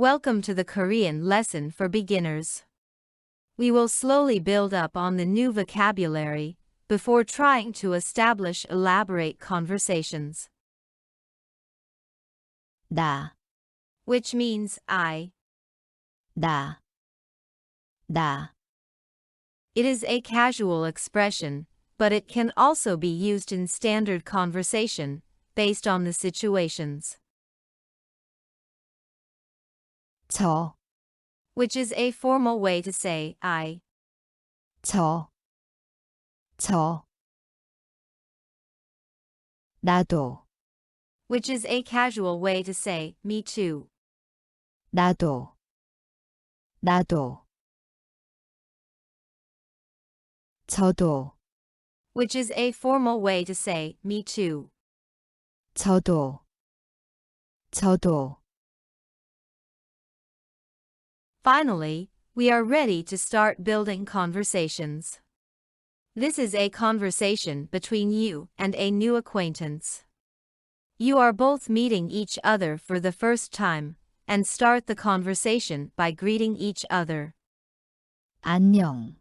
Welcome to the Korean lesson for beginners. We will slowly build up on the new vocabulary before trying to establish elaborate conversations. 나, Which means I. 나. It is a casual expression, but it can also be used in standard conversation based on the situations. 저, Which is a formal way to say I. 저. 나도, Which is a casual way to say me too. 나도. 저도, Which is a formal way to say me too. 저도. Finally, we are ready to start building conversations. This is a conversation between you and a new acquaintance. You are both meeting each other for the first time, and start the conversation by greeting each other. 안녕.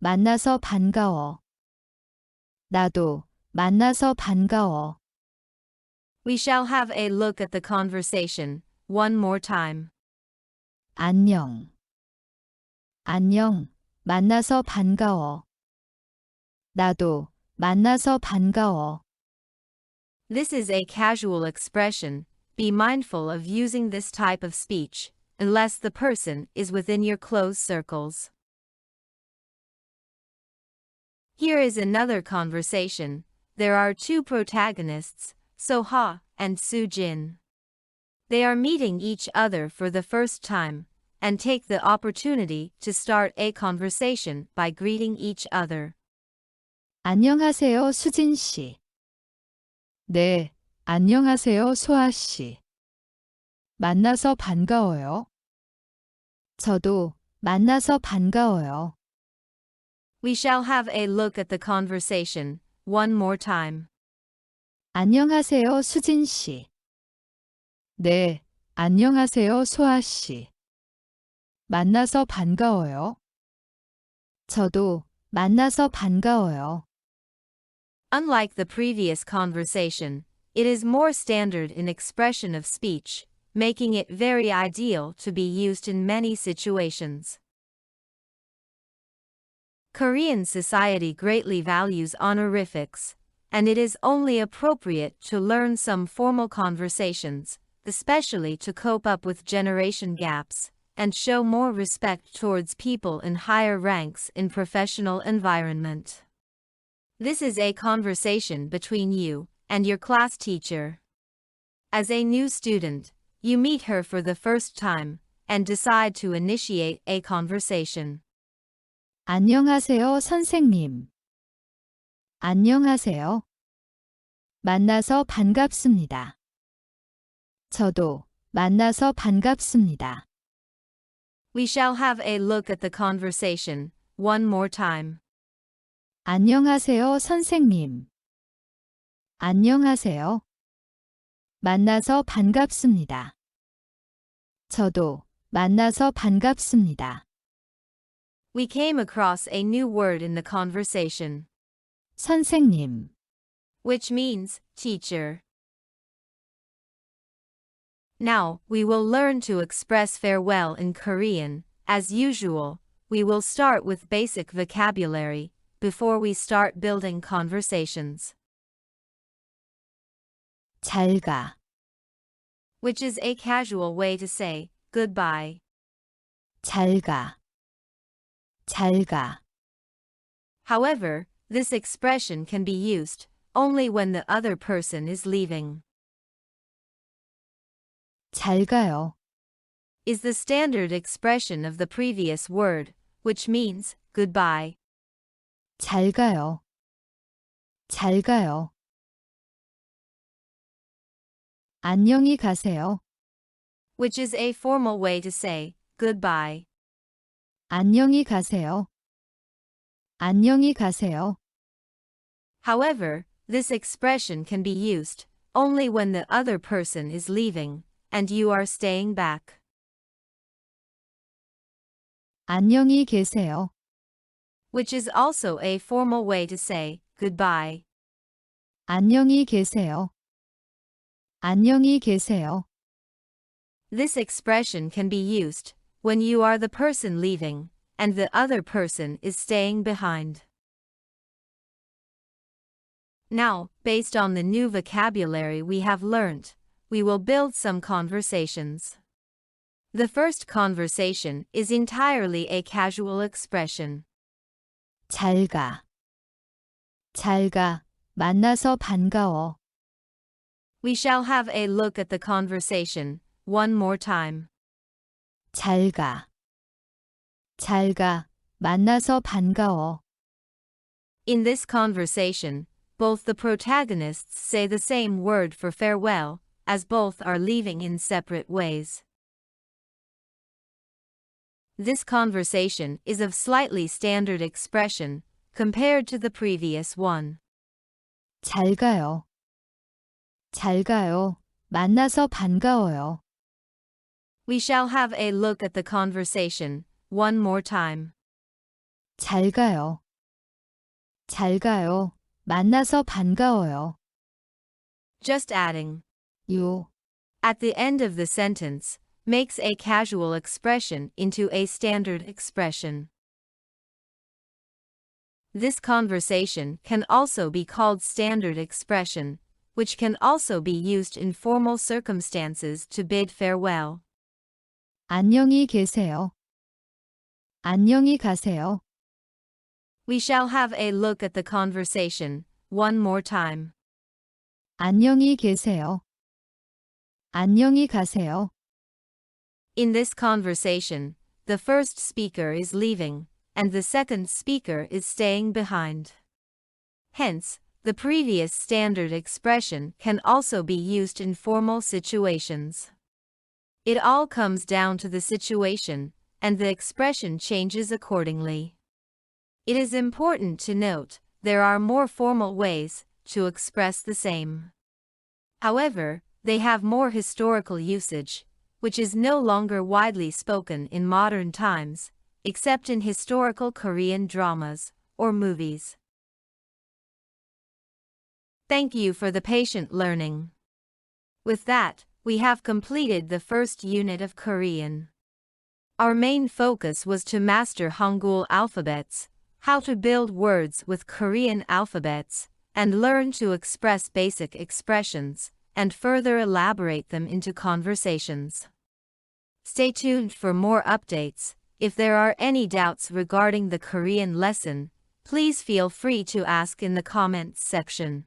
만나서 반가워. 나도 만나서 반가워. We shall have a look at the conversation one more time. 안녕. 만나서 반가워. 나도 만나서 반가워. This is a casual expression. Be mindful of using this type of speech, unless the person is within your close circles. Here is another conversation. There are two protagonists, So-ha and Soo-jin. They are meeting each other for the first time, and take the opportunity to start a conversation by greeting each other. 안녕하세요, 수진 씨. 네, 안녕하세요, 소아 씨. 만나서 반가워요. 저도 만나서 반가워요. We shall have a look at the conversation one more time. 안녕하세요, 수진 씨. 네, 안녕하세요, 소아 씨. 만나서 반가워요. 저도 만나서 반가워요. Unlike the previous conversation, it is more standard in expression of speech, making it very ideal to be used in many situations. Korean society greatly values honorifics, and it is only appropriate to learn some formal conversations, especially to cope up with generation gaps, and show more respect towards people in higher ranks in professional environment. This is a conversation between you and your class teacher. As a new student, you meet her for the first time, and decide to initiate a conversation. 안녕하세요, 선생님. 안녕하세요. 만나서 반갑습니다. 저도 만나서 반갑습니다. We shall have a look at the conversation one more time. 안녕하세요, 선생님. 안녕하세요. 만나서 반갑습니다. 저도 만나서 반갑습니다. We came across a new word in the conversation, 선생님. which means teacher. Now, we will learn to express farewell in Korean. As usual, we will start with basic vocabulary before we start building conversations. 잘 가. Which is a casual way to say goodbye. 잘 가. However, this expression can be used only when the other person is leaving. 잘 가요. Is the standard expression of the previous word, which means goodbye. 잘 가요. 안녕히 가세요. Which is a formal way to say goodbye. 안녕히 가세요. However, this expression can be used only when the other person is leaving, and you are staying back. 안녕히 계세요. Which is also a formal way to say goodbye. 안녕히 계세요. 안녕히 계세요. This expression can be used when you are the person leaving and the other person is staying behind. Now, based on the new vocabulary we have learnt, we will build some conversations. The first conversation is entirely a casual expression. 잘 가. 잘 가. 만나서 반가워. We shall have a look at the conversation one more time. 잘 가. 잘 가. 만나서 반가워. In this conversation, both the protagonists say the same word for farewell, as both are leaving in separate ways. This conversation is of slightly standard expression compared to the previous one. 잘 가요. 잘 가요. 만나서 반가워요. We shall have a look at the conversation one more time. 잘 가요. 잘 가요. 만나서 반가워요. Just adding 요. at the end of the sentence makes a casual expression into a standard expression. This conversation can also be called standard expression, which can also be used in formal circumstances to bid farewell. 안녕히 계세요. 안녕히 가세요. We shall have a look at the conversation one more time. 안녕히 계세요. 안녕히 가세요. In this conversation, the first speaker is leaving, and the second speaker is staying behind. Hence, the previous standard expression can also be used in formal situations. It all comes down to the situation, and the expression changes accordingly. It is important to note there are more formal ways to express the same. However, they have more historical usage, which is no longer widely spoken in modern times, except in historical Korean dramas or movies. Thank you for the patient learning. With that, we have completed the first unit of Korean. Our main focus was to master Hangul alphabets, how to build words with Korean alphabets, and learn to express basic expressions, and further elaborate them into conversations. Stay tuned for more updates. If there are any doubts regarding the Korean lesson, please feel free to ask in the comments section.